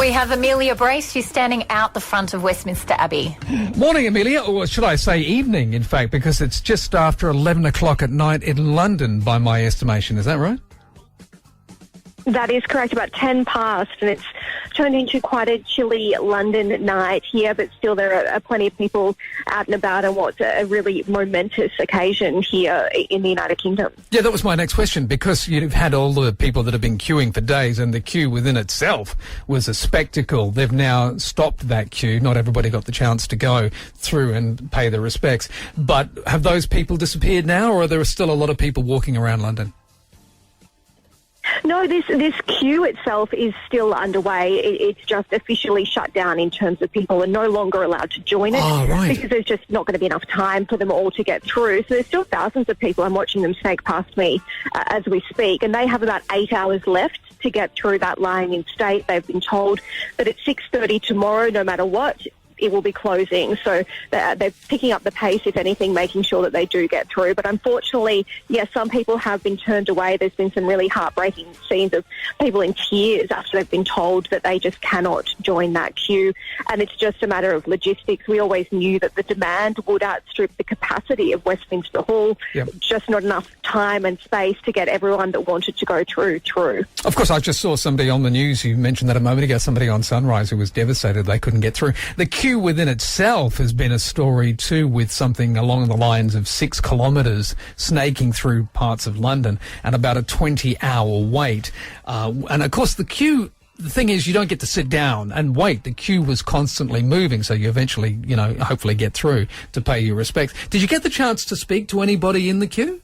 We have Amelia Brace. She's standing out the front of Westminster Abbey. Morning, Amelia, or should I say evening, in fact, because it's just after 11 o'clock at night in London, by my estimation. Is that right? That is correct, about 10 past, and it's turned into quite a chilly London night here, but still there are plenty of people out and about on what's a really momentous occasion here in the United Kingdom. Yeah, that was my next question, because you've had all the people that have been queuing for days, and the queue within itself was a spectacle. They've now stopped that queue. Not everybody got the chance to go through and pay their respects. But have those people disappeared now, or are there still a lot of people walking around London? No, this queue itself is still underway. It's just officially shut down in terms of people are no longer allowed to join it. Oh, right. Because there's just not going to be enough time for them all to get through. So there's still thousands of people. I'm watching them snake past me as we speak, and they have about 8 hours left to get through that line in state. They've been told that at 6:30 tomorrow, no matter what, it will be closing. So they're picking up the pace, if anything, making sure that they do get through. But unfortunately, yes, some people have been turned away. There's been some really heartbreaking scenes of people in tears after they've been told that they just cannot join that queue. And it's just a matter of logistics. We always knew that the demand would outstrip the capacity of Westminster Hall. Yep. Just not enough time and space to get everyone that wanted to go through. Of course, I just saw somebody on the news, you mentioned that a moment ago, somebody on Sunrise who was devastated they couldn't get through. The queue within itself has been a story too, with something along the lines of 6 kilometres snaking through parts of London and about a 20-hour wait. And of course, the queue, the thing is, you don't get to sit down and wait. The queue was constantly moving, so you eventually, hopefully get through to pay your respects. Did you get the chance to speak to anybody in the queue?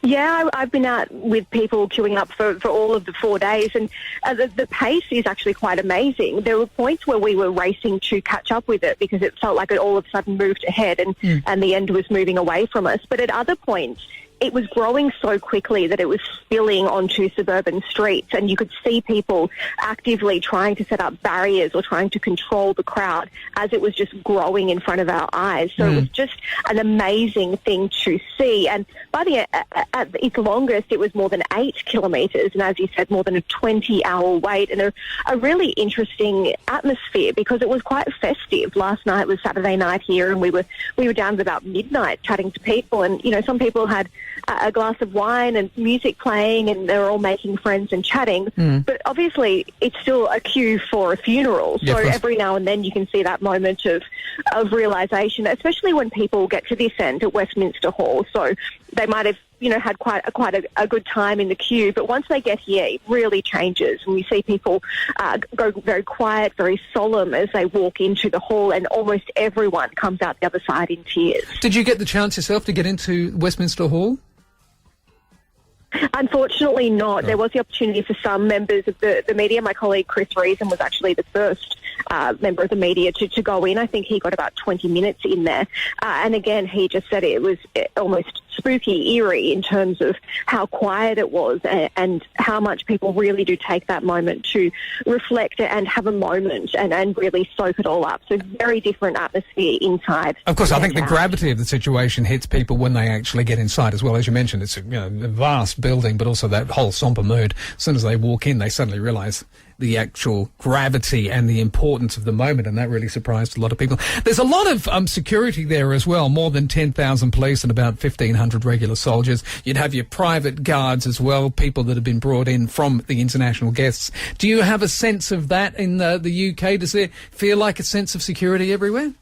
Yeah, I've been out with people queuing up for all of the 4 days, and the pace is actually quite amazing. There were points where we were racing to catch up with it because it felt like it all of a sudden moved ahead and the end was moving away from us. But at other points, it was growing so quickly that it was spilling onto suburban streets, and you could see people actively trying to set up barriers or trying to control the crowd as it was just growing in front of our eyes. So it was just an amazing thing to see. And by at its longest, it was more than 8 kilometres, and as you said, more than a 20-hour wait, and a really interesting atmosphere because it was quite festive. Last night was Saturday night here, and we were down at about midnight chatting to people, and some people had a glass of wine and music playing, and they're all making friends and chatting. But obviously, it's still a queue for a funeral. So every now and then you can see that moment of realisation, especially when people get to this end at Westminster Hall. So they might have had quite a good time in the queue, but once they get here, it really changes, and we see people go very quiet, very solemn as they walk into the hall, and almost everyone comes out the other side in tears. Did you get the chance yourself to get into Westminster Hall? Unfortunately not. There was the opportunity for some members of the media. My colleague Chris Reason was actually the first member of the media to go in. I think he got about 20 minutes in there. And again, he just said it was almost spooky, eerie in terms of how quiet it was and how much people really do take that moment to reflect and have a moment and really soak it all up. So very different atmosphere inside. Of course, I think the gravity of the situation hits people when they actually get inside as well. As you mentioned, it's a vast building, but also that whole sombre mood. As soon as they walk in, they suddenly realise the actual gravity and the importance of the moment, and that really surprised a lot of people. There's a lot of security there as well, more than 10,000 police and about 1,500 regular soldiers. You'd have your private guards as well, people that have been brought in from the international guests. Do you have a sense of that in the UK? Does it feel like a sense of security everywhere?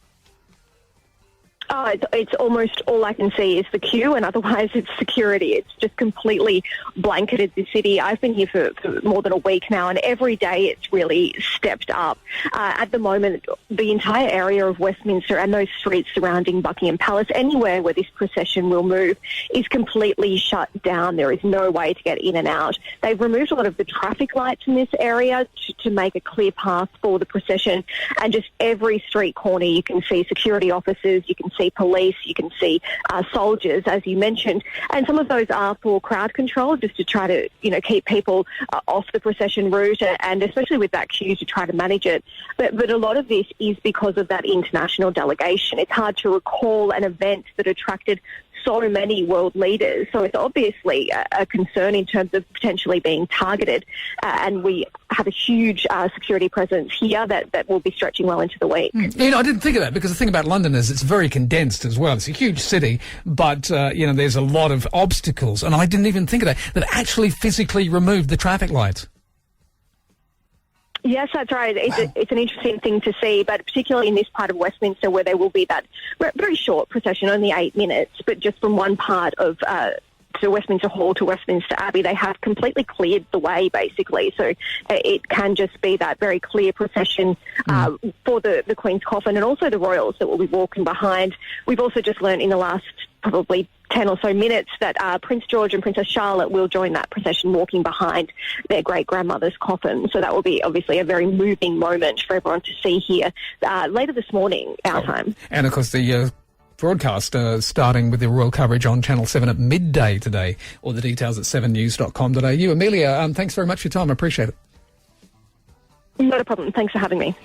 Oh, it's almost all I can see is the queue, and otherwise it's security. It's just completely blanketed the city. I've been here for more than a week now, and every day it's really stepped up. At the moment, the entire area of Westminster and those streets surrounding Buckingham Palace, anywhere where this procession will move, is completely shut down. There is no way to get in and out. They've removed a lot of the traffic lights in this area to make a clear path for the procession, and just every street corner you can see security officers, you can see police, you can see soldiers, as you mentioned, and some of those are for crowd control, just to try to keep people off the procession route, and especially with that queue to try to manage it. But a lot of this is because of that international delegation. It's hard to recall an event that attracted so many world leaders. So it's obviously a concern in terms of potentially being targeted. And we have a huge security presence here that will be stretching well into the week. You know, I didn't think of that, because the thing about London is it's very condensed as well. It's a huge city, but, you know, there's a lot of obstacles. And I didn't even think of that actually physically removed the traffic lights. Yes, that's right. It's an interesting thing to see, but particularly in this part of Westminster where there will be that very short procession, only 8 minutes, but just from one part of to Westminster Hall to Westminster Abbey, they have completely cleared the way, basically. So it can just be that very clear procession for the Queen's coffin, and also the royals that will be walking behind. We've also just learned in the last probably 10 or so minutes that Prince George and Princess Charlotte will join that procession walking behind their great-grandmother's coffin. So that will be obviously a very moving moment for everyone to see here later this morning, our time. And, of course, the broadcast starting with the royal coverage on Channel 7 at midday today. All the details at 7news.com.au. Amelia, thanks very much for your time. I appreciate it. Not a problem. Thanks for having me.